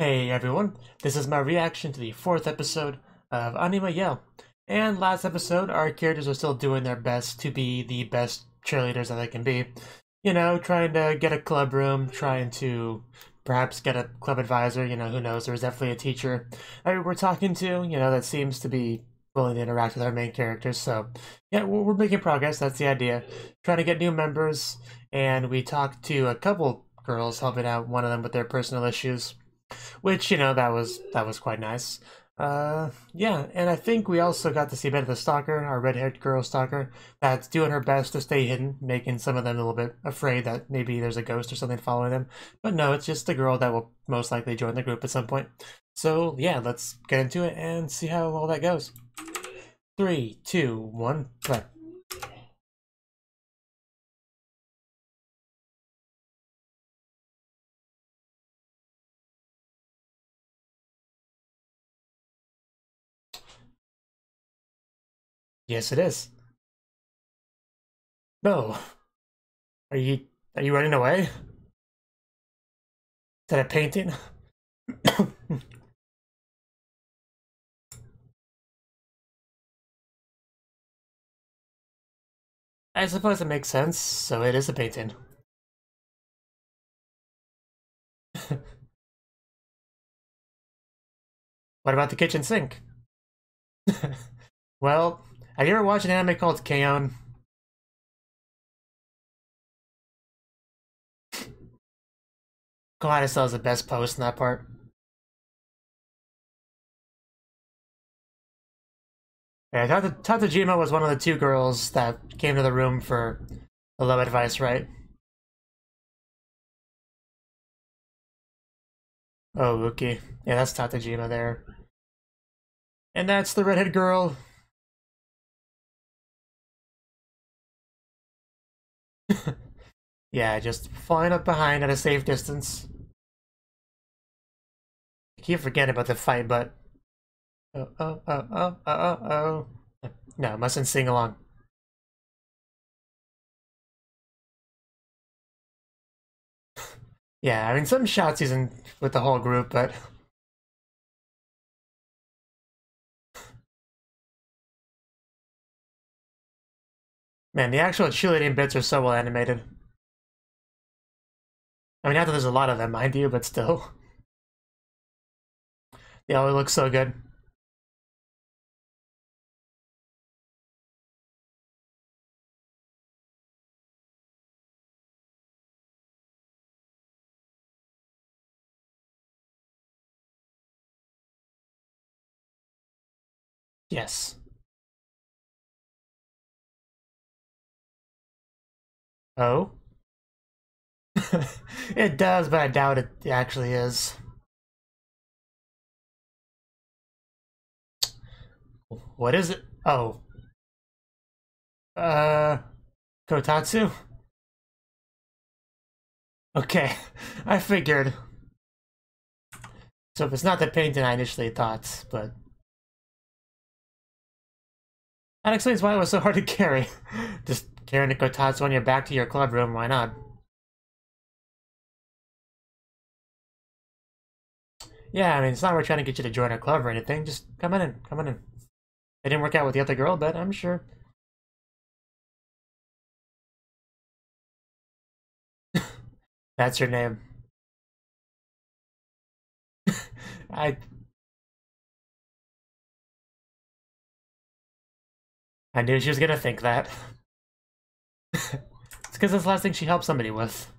Hey everyone, this is my reaction to the 4th episode of Anima Yell. And last episode, our characters are still doing their best to be the best cheerleaders that they can be. You know, trying to get a club room, trying to perhaps get a club advisor, who knows, there's definitely a teacher that we're talking to, that seems to be willing to interact with our main characters. So, yeah, we're making progress, that's the idea. Trying to get new members, and we talked to a couple girls helping out one of them with their personal issues. Which, that was quite nice. Yeah, and I think we also got to see a bit of the stalker, our red-haired girl stalker, that's doing her best to stay hidden, making some of them a little bit afraid that maybe there's a ghost or something following them. But no, it's just a girl that will most likely join the group at some point. So yeah, let's get into it and see how all that goes. 3, 2, 1, play. Yes, it is. No. Are you running away? Is that a painting? I suppose it makes sense, so it is a painting. What about the kitchen sink? Well, have you ever watched an anime called K-On? Kawaii is the best post in that part. Yeah, Tatajima was one of the two girls that came to the room for the love advice, right? Oh, okay. Yeah, that's Tatajima there. And that's the redhead girl. Yeah, just flying up behind at a safe distance. I keep forgetting about the fight, but... Oh. No, mustn't sing along. Yeah, I mean, some shots he's in with the whole group, but... Man, the actual cheerleading bits are so well animated. I mean, not that there's a lot of them, mind you, but still. They all look so good. Yes. Oh? It does, but I doubt it actually is. What is it? Oh. Uh, Kotatsu? Okay, I figured. So if it's not the painting I initially thought, but... That explains why it was so hard to carry. Just carrying a Kotatsu on your back to your club room, why not? Yeah, I mean, it's not we're trying to get you to join our club or anything, just come on in, come on in. It didn't work out with the other girl, but I'm sure. That's your name. I I knew she was gonna think that. It's because it's the last thing she helped somebody with.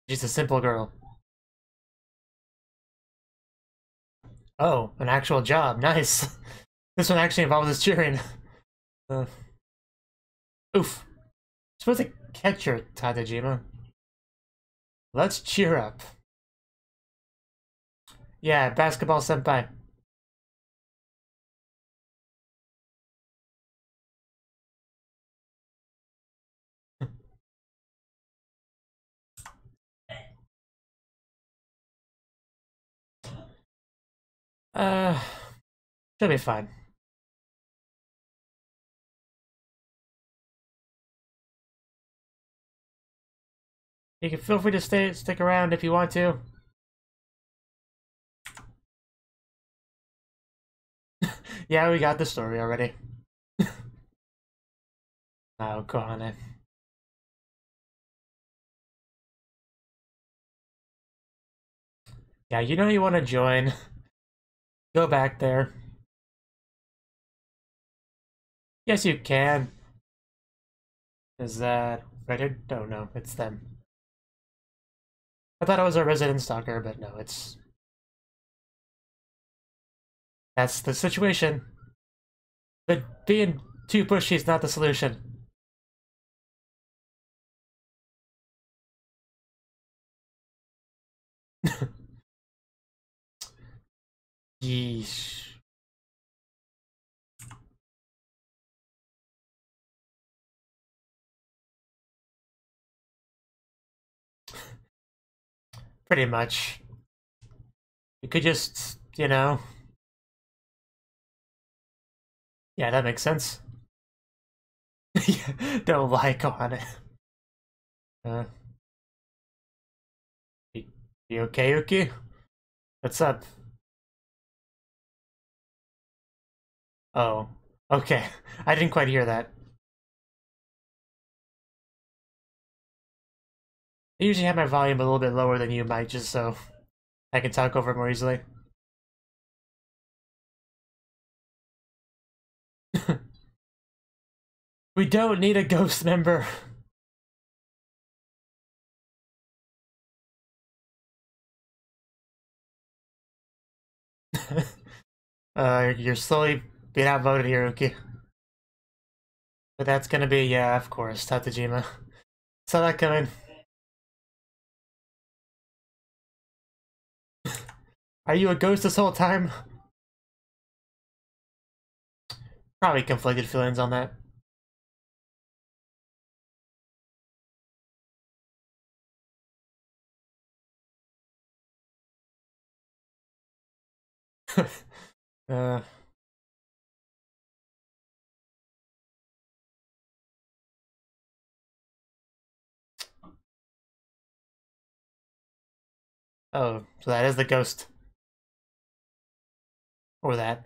She's a simple girl. Oh, an actual job. Nice. This one actually involves us cheering. Uh, oof. Supposed to catch her, Tatajima. Let's cheer up. Yeah, basketball senpai. Uh, Should be fine. You can feel free to stick around if you want to. Yeah, we got the story already. Oh, go on it. Yeah, you know you want to join. Go back there. Yes, you can. Is that Reddit? Oh no, it's them. I thought it was a resident stalker, but no, it's... That's the situation. But being too pushy is not the solution. Yeesh. Pretty much. You could just, you know... Yeah, that makes sense. Don't like on it. You okay, Uki? What's up? Oh, okay. I didn't quite hear that. I usually have my volume a little bit lower than you might, just so I can talk over it more easily. We don't need a ghost member. You're slowly being outvoted here, Uki. But that's gonna be, yeah, of course, Tatsujima. Saw that coming. Are you a ghost this whole time? Probably conflicted feelings on that. uh... Oh, so that is the ghost. Or that.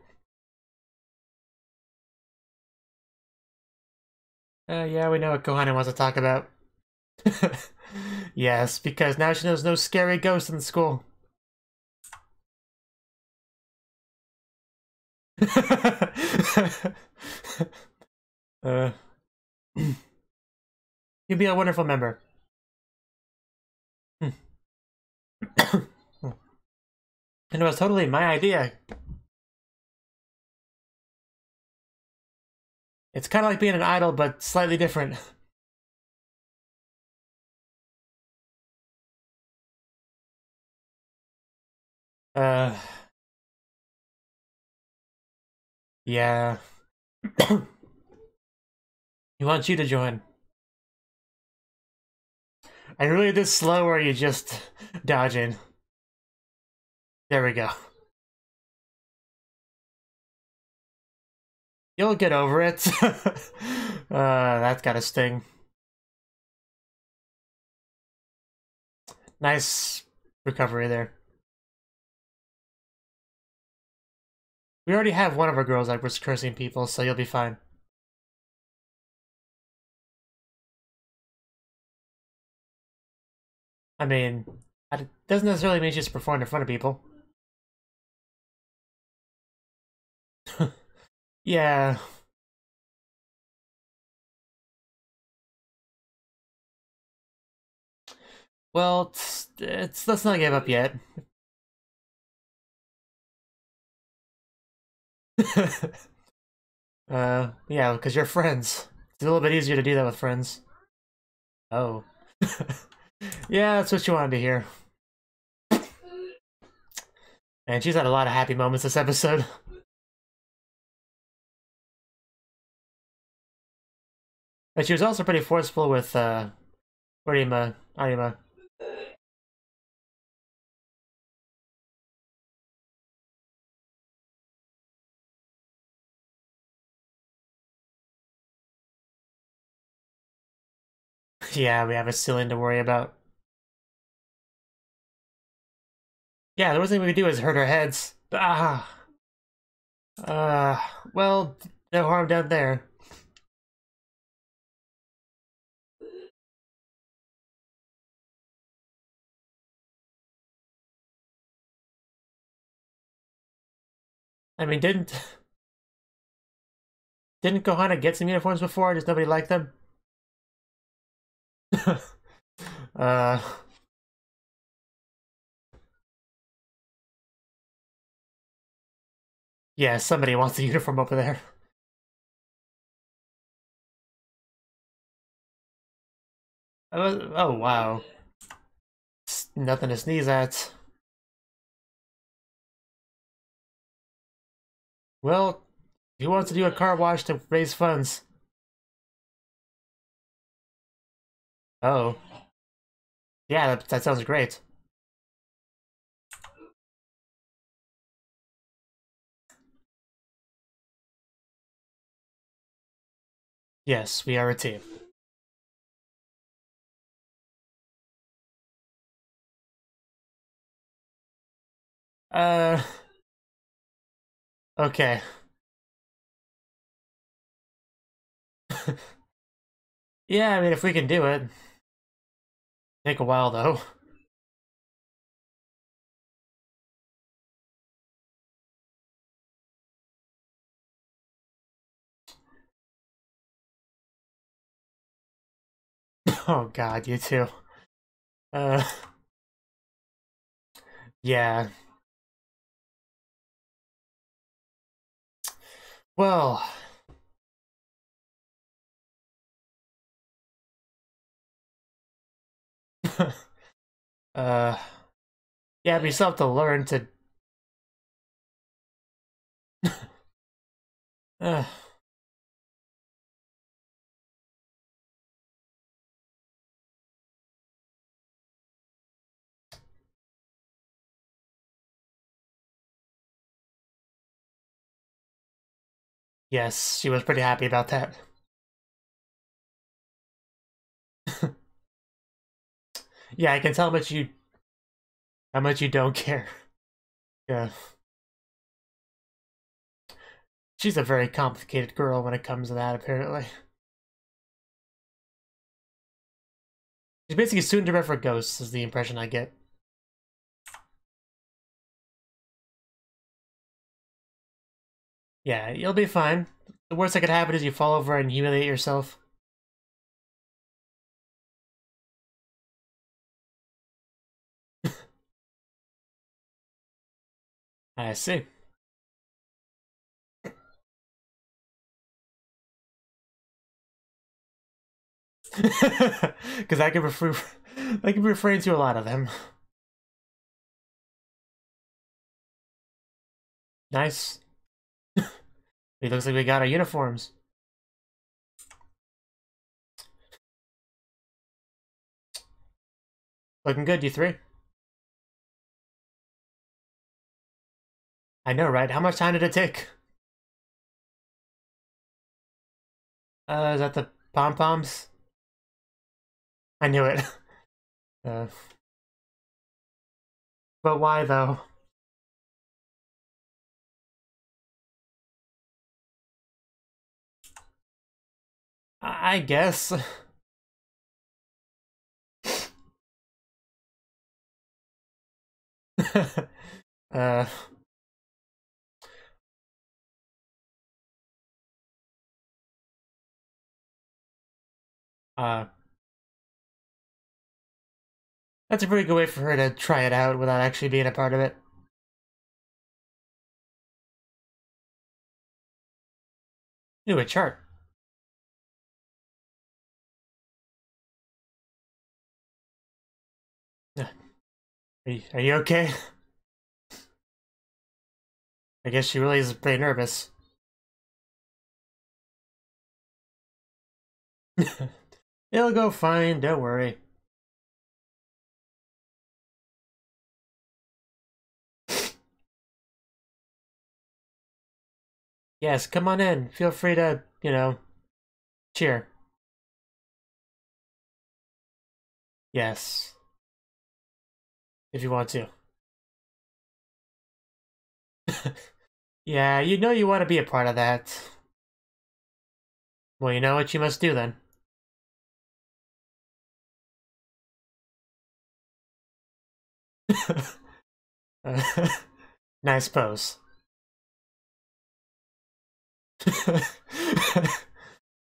Yeah, we know what Kohana wants to talk about. Yes, because now she knows no scary ghosts in school. uh, You'd be a wonderful member. And it was totally my idea. It's kind of like being an idol, but slightly different. Uh, yeah. He wants you to join. Are you really this slow, or are you just dodging? There we go. You'll get over it. That's gotta sting. Nice recovery there. We already have one of our girls that was cursing people, so you'll be fine. I mean, it doesn't necessarily mean she's performing in front of people. Yeah. Well, let's not give up yet. Yeah, because you're friends. It's a little bit easier to do that with friends. Oh. Yeah, that's what you wanted to hear. And she's had a lot of happy moments this episode. And she was also pretty forceful with, Anima. Yeah, we have a ceiling to worry about. Yeah, the worst thing we could do is hurt our heads. Ah. Well, no harm done there. I mean, didn't Kohana get some uniforms before? Just nobody liked them? uh... Yeah, somebody wants the uniform over there. Oh, wow. It's nothing to sneeze at. Well, he wants to do a car wash to raise funds. Oh. Yeah, that sounds great. Yes, we are a team. Uh... Okay. Yeah, I mean, if we can do it. Take a while, though. Oh god, you too. Uh... Yeah. Well... uh... Yeah, but you still have to learn to... uh... Yes, she was pretty happy about that. Yeah, I can tell how much you don't care. Yeah. She's a very complicated girl when it comes to that, apparently. She's basically Tsundere for ghosts, is the impression I get. Yeah, you'll be fine. The worst that could happen is you fall over and humiliate yourself. I see. Because I can refer to a lot of them. Nice. It looks like we got our uniforms. Looking good, you three. I know, right? How much time did it take? Is that the pom-poms? I knew it. Uh, but why, though? I guess. uh... Uh... That's a pretty good way for her to try it out without actually being a part of it. Ooh, a chart. Are you okay? I guess she really is pretty nervous. It'll go fine, don't worry. Yes, come on in. Feel free to, cheer. Yes. If you want to. Yeah, you know you want to be a part of that. Well, you know what you must do then. Nice pose.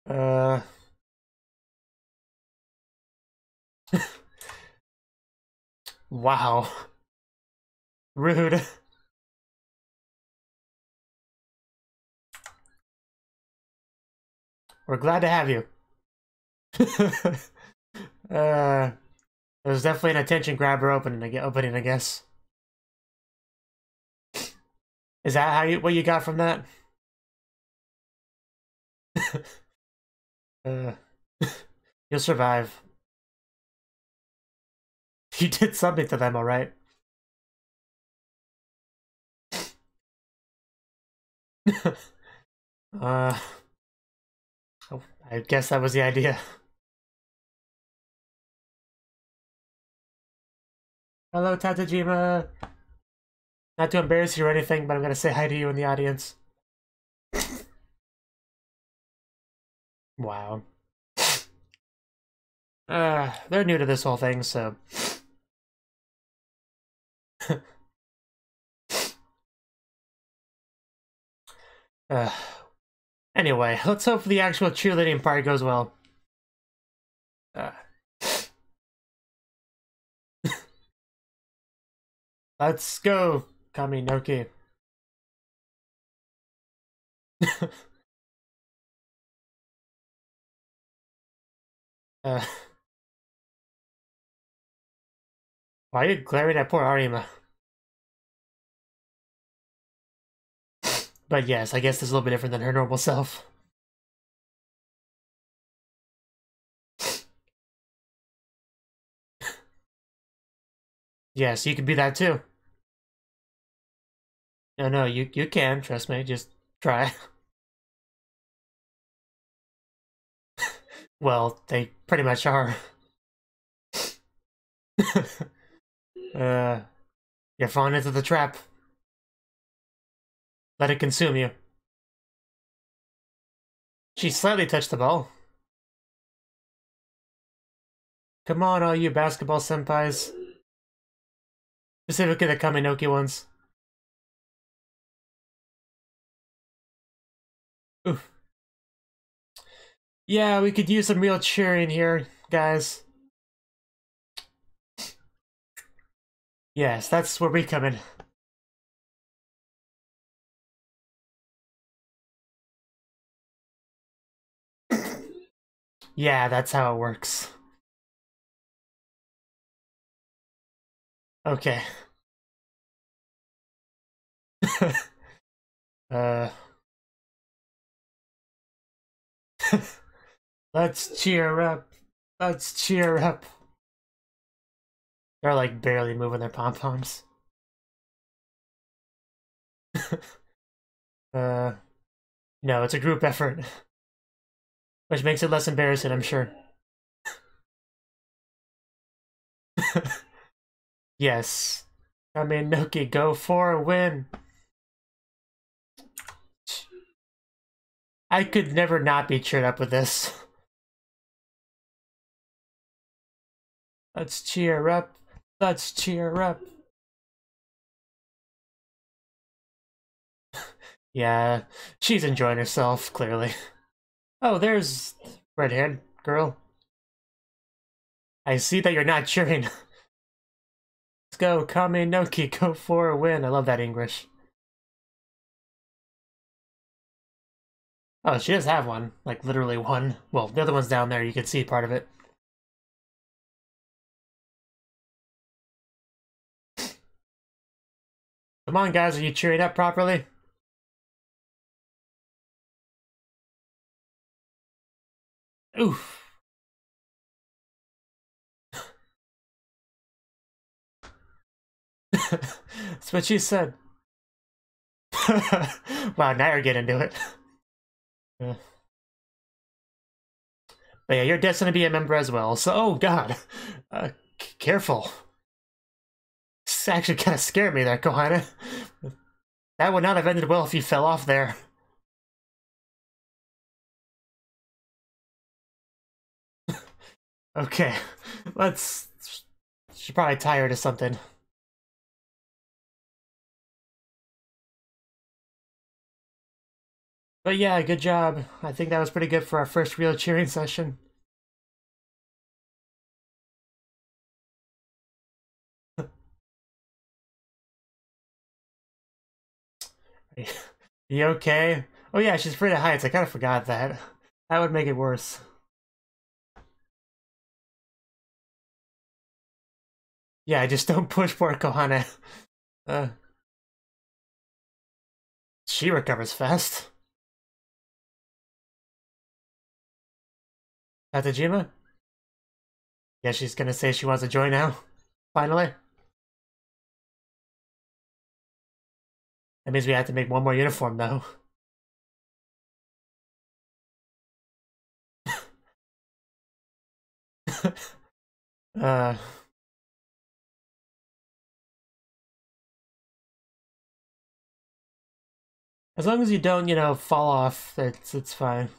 uh... Wow. Rude. We're glad to have you. It was definitely an attention grabber opening, I guess. Is that what you got from that? uh, you'll survive. You did something to them, alright? uh, oh, I guess that was the idea. Hello, Tatajima. Not to embarrass you or anything, but I'm gonna say hi to you in the audience. Wow. They're new to this whole thing, so... Anyway, let's hope the actual cheerleading part goes well. Let's go, Cnouki. Why are you glaring at poor Arima? But yes, I guess this is a little bit different than her normal self. Yes, you can be that too. No, you can, trust me, just try. Well, they pretty much are. You're falling into the trap. Let it consume you. She slightly touched the ball. Come on, all you basketball senpais. Specifically the Cnouki ones. Oof. Yeah, we could use some real cheering here, guys. Yes, that's where we come in. Yeah, that's how it works. Okay. Let's cheer up. Let's cheer up. They're like barely moving their pom-poms. No, it's a group effort. Which makes it less embarrassing, I'm sure. Yes. Cnouki, go for a win. I could never not be cheered up with this. Let's cheer up. Let's cheer up. Yeah, she's enjoying herself, clearly. Oh, there's red-haired girl. I see that you're not cheering. Let's go, Cnouki, go for a win. I love that English. Oh, she does have one. Like, literally one. Well, the other one's down there. You can see part of it. Come on, guys. Are you cheering up properly? Oof. That's what she said. Wow, now you're getting into it. But yeah, you're destined to be a member as well, so oh god. Careful. This actually kind of scared me there, Kohana. That would not have ended well if you fell off there. Okay, let's... She's probably tired or something. But yeah, good job. I think that was pretty good for our first real cheering session. You okay? Oh yeah, she's afraid of heights. I kind of forgot that. That would make it worse. Yeah, just don't push poor Kohane. She recovers fast. Tatajima? Yeah, she's gonna say she wants to join now. Finally. That means we have to make one more uniform, though. uh... As long as you don't, you know, fall off, it's fine.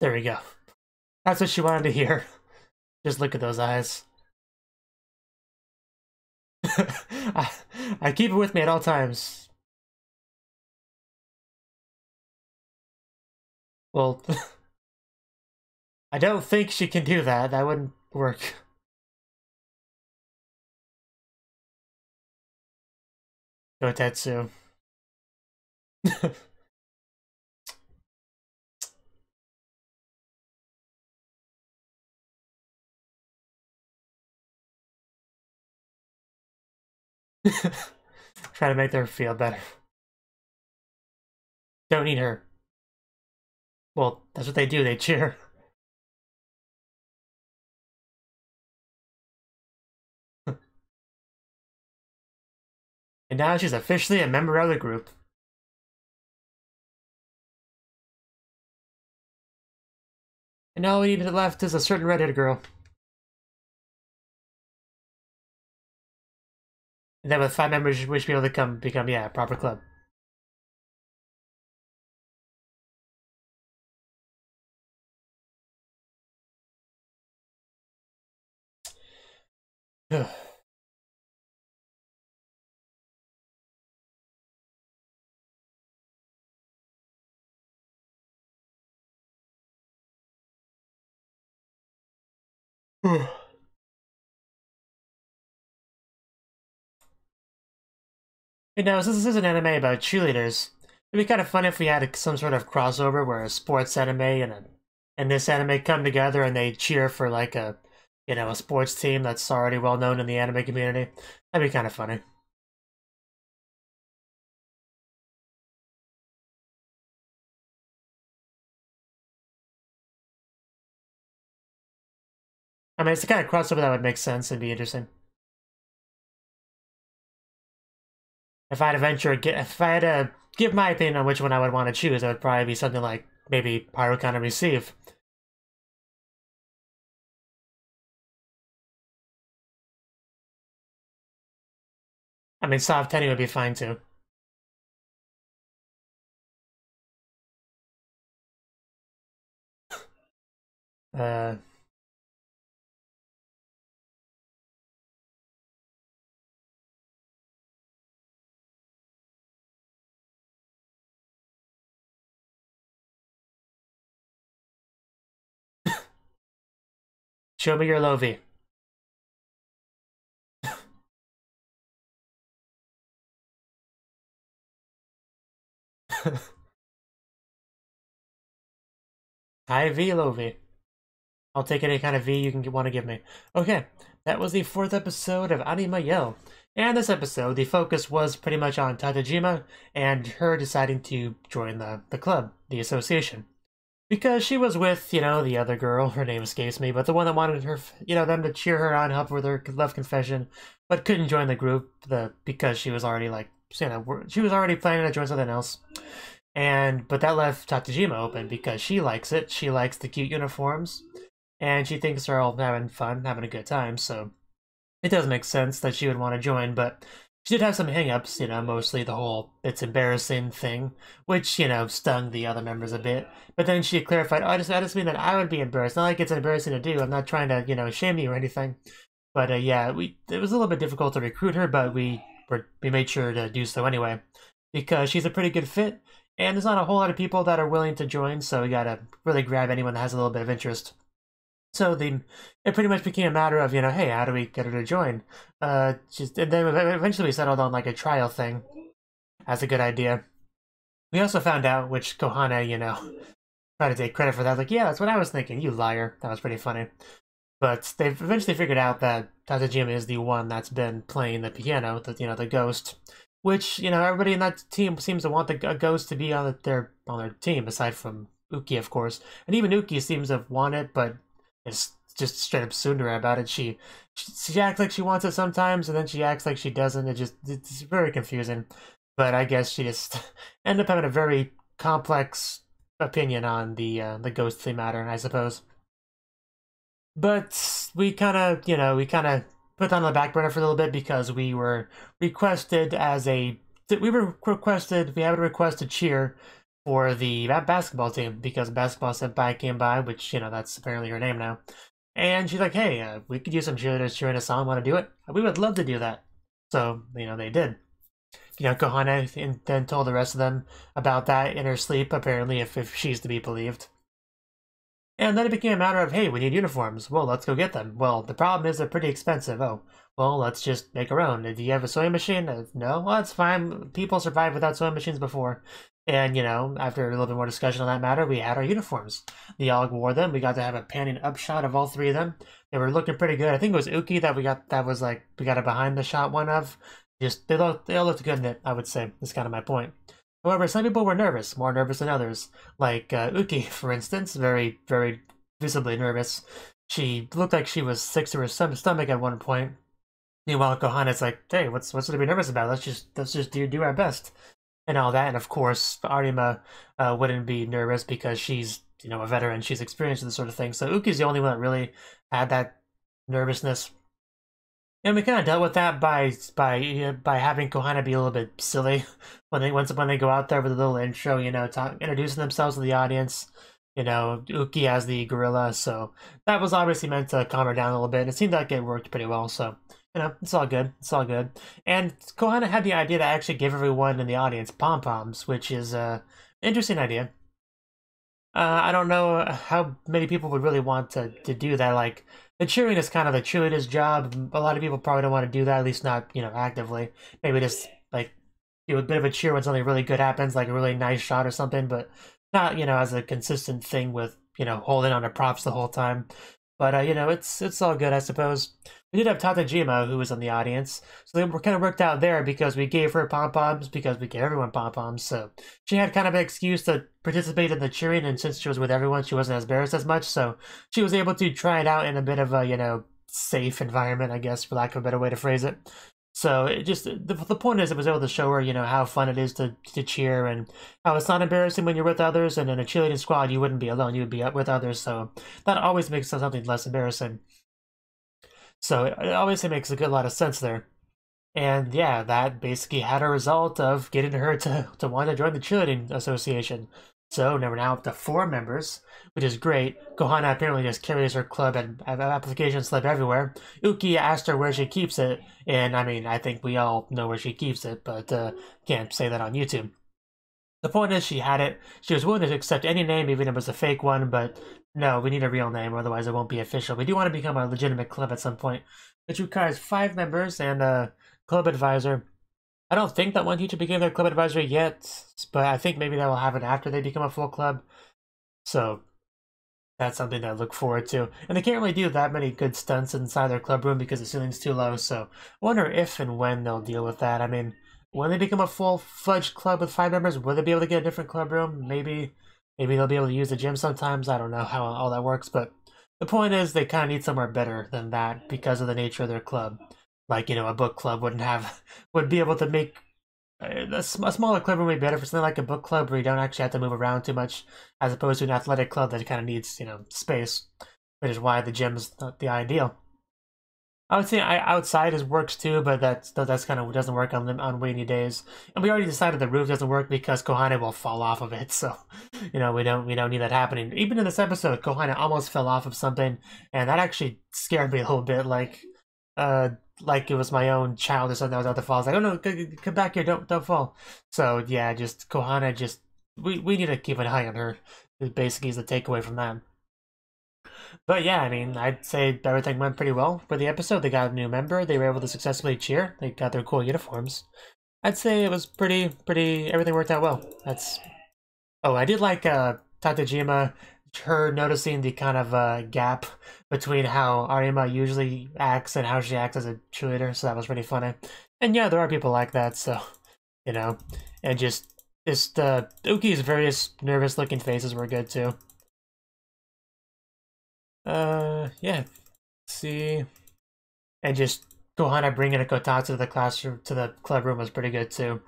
There we go. That's what she wanted to hear. Just look at those eyes. I keep it with me at all times. Well, I don't think she can do that. That wouldn't work. Gotetsu. Try to make her feel better. Don't need her. Well, that's what they do, they cheer. And now she's officially a member of the group. And all we need left is a certain redheaded girl. And then with 5 members, we should be able to become, yeah, a proper club. You know, since this is an anime about cheerleaders, it'd be kind of fun if we had some sort of crossover where a sports anime and this anime come together and they cheer for like a, you know, a sports team that's already well known in the anime community. That'd be kind of funny. I mean, it's the kind of crossover that would make sense and be interesting. If I had to give my opinion on which one I would want to choose, it would probably be something like maybe Pyrokan and Receive. I mean, Soft Tenny would be fine too. Uh, Show me your Lovi. Hi, V Lovi. I'll take any kind of V you can want to give me. Okay, that was the 4th episode of Anima Yell. And this episode, the focus was pretty much on Tatajima and her deciding to join the club, the association. Because she was with, you know, the other girl, her name escapes me, but the one that wanted her, you know, them to cheer her on, help her with her love confession, but couldn't join the group because she was already, like, she was already planning to join something else. But that left Tatajima open because she likes it. She likes the cute uniforms, and she thinks they're all having fun, having a good time. So it does make sense that she would want to join, but she did have some hang-ups, mostly the whole "it's embarrassing" thing, which, stung the other members a bit. But then she clarified, I just mean that I would be embarrassed. Not like it's embarrassing to do. I'm not trying to, shame you or anything. But yeah, it was a little bit difficult to recruit her, but we made sure to do so anyway, because she's a pretty good fit, and there's not a whole lot of people that are willing to join, so we gotta really grab anyone that has a little bit of interest. So it pretty much became a matter of, hey, how do we get her to join? And then eventually we settled on like a trial thing as a good idea. We also found out, which Kohana, tried to take credit for that. Like, yeah, that's what I was thinking, you liar. That was pretty funny. But they've eventually figured out that Tatajima is the one that's been playing the piano, the ghost. Which, everybody in that team seems to want a ghost to be on their team, aside from Uki, of course. And even Uki seems to have wanted it, but it's just straight up tsundere about it. She acts like she wants it sometimes, and then she acts like she doesn't. It's very confusing. But I guess she just ended up having a very complex opinion on the ghostly matter, I suppose. But we kind of put that on the back burner for a little bit because we were requested we had a request to cheer for the basketball team because Basketball Senpai came by, which, that's apparently her name now. And she's like, hey, we could use some cheerleaders cheering us on. Want to do it? We would love to do that. So, they did. Kohana then told the rest of them about that in her sleep, apparently, if she's to be believed. And then it became a matter of, hey, we need uniforms. Well, let's go get them. Well, the problem is they're pretty expensive. Oh, well, let's just make our own. Do you have a sewing machine? No? Well, that's fine. People survived without sewing machines before. And, after a little bit more discussion on that matter, we had our uniforms. They all wore them. We got to have a panning up shot of all three of them. They were looking pretty good. I think it was Uki that we got a behind the shot one of. They all looked good in it, I would say. That's kind of my point. However, some people were nervous, more nervous than others. Like Uki, for instance, very, very visibly nervous. She looked like she was sick to her stomach at one point. Meanwhile, Kohana's like, hey, what's to be nervous about? Let's just do our best. And all that. And of course, Arima wouldn't be nervous because she's, a veteran. She's experienced this sort of thing. So Uki's the only one that really had that nervousness. And we kind of dealt with that by having Kohana be a little bit silly when they go out there with a little intro, introducing themselves to the audience. Uki as the gorilla, so that was obviously meant to calm her down a little bit. And it seemed like it worked pretty well, so it's all good. It's all good. And Kohana had the idea to actually give everyone in the audience pom-poms, which is an interesting idea. I don't know how many people would really want to do that. Like, the cheering is kind of the cheerleader's job. A lot of people probably don't want to do that, at least not, actively. Maybe just, like, do a bit of a cheer when something really good happens, like a really nice shot or something, but not, as a consistent thing with, holding on to props the whole time. But, it's all good, I suppose. We did have Tatajima, who was in the audience, so they were kind of worked out there because we gave her pom-poms, because we gave everyone pom-poms, so she had kind of an excuse to participate in the cheering, and since she was with everyone, she wasn't as embarrassed as much, so she was able to try it out in a bit of a, safe environment, I guess, for lack of a better way to phrase it. So it just the point is, it was able to show her, how fun it is to cheer, and how it's not embarrassing when you're with others, and in a cheerleading squad, you wouldn't be alone, you would be with others, so that always makes something less embarrassing. So it obviously makes a lot of sense there. And yeah, that basically had a result of getting her to want to join the cheerleading association. So now we're now up to 4 members, which is great. Kohana apparently just carries her club and application slip everywhere. Uki asked her where she keeps it, and I mean, I think we all know where she keeps it, but can't say that on YouTube. The point is, she had it. She was willing to accept any name, even if it was a fake one, but no, we need a real name, otherwise it won't be official. We do want to become a legitimate club at some point, which requires 5 members and a club advisor. I don't think that one teacher became their club advisor yet, but I think maybe that will happen after they become a full club. So that's something to look forward to. And they can't really do that many good stunts inside their club room because the ceiling's too low, so I wonder if and when they'll deal with that. I mean, when they become a full-fledged club with 5 members, will they be able to get a different club room? Maybe they'll be able to use the gym sometimes. I don't know how all that works, but the point is they kind of need somewhere better than that because of the nature of their club. Like, a book club would be able to make A smaller club would be better for something like a book club where you don't actually have to move around too much, as opposed to an athletic club that kind of needs, space, which is why the gym is not the ideal. I would say outside works too, but that's kind of doesn't work on rainy days. And we already decided the roof doesn't work because Kohane will fall off of it. So, we don't need that happening. Even in this episode, Kohane almost fell off of something, and that actually scared me a little bit. Like it was my own child or something that was about to fall. I was like, oh no, come back here, don't fall. So yeah, just Kohane, we need to keep an eye on her. It basically is the takeaway from that. But yeah, I mean, I'd say everything went pretty well for the episode. They got a new member. They were able to successfully cheer. They got their cool uniforms. I'd say it was pretty, everything worked out well. Oh, I did like Tatajima, her noticing the kind of gap between how Arima usually acts and how she acts as a cheerleader, so that was pretty funny. And yeah, there are people like that, so, and just Uki's various nervous-looking faces were good too. Yeah. See, and just Kohana bringing a Kotatsu to the classroom, to the club room was pretty good too.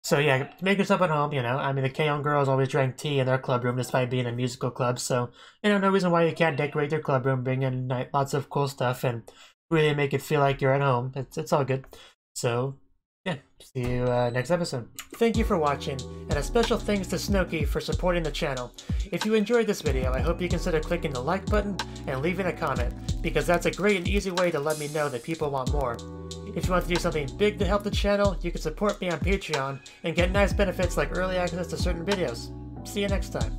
So yeah, make yourself at home, I mean, the K-On! Girls always drank tea in their club room despite being a musical club, so, no reason why you can't decorate your club room, bring in lots of cool stuff, and really make it feel like you're at home. It's all good. So, yeah, see you next episode. Thank you for watching, and a special thanks to Cnouki for supporting the channel. If you enjoyed this video, I hope you consider clicking the like button and leaving a comment, because that's a great and easy way to let me know that people want more. If you want to do something big to help the channel, you can support me on Patreon and get nice benefits like early access to certain videos. See you next time.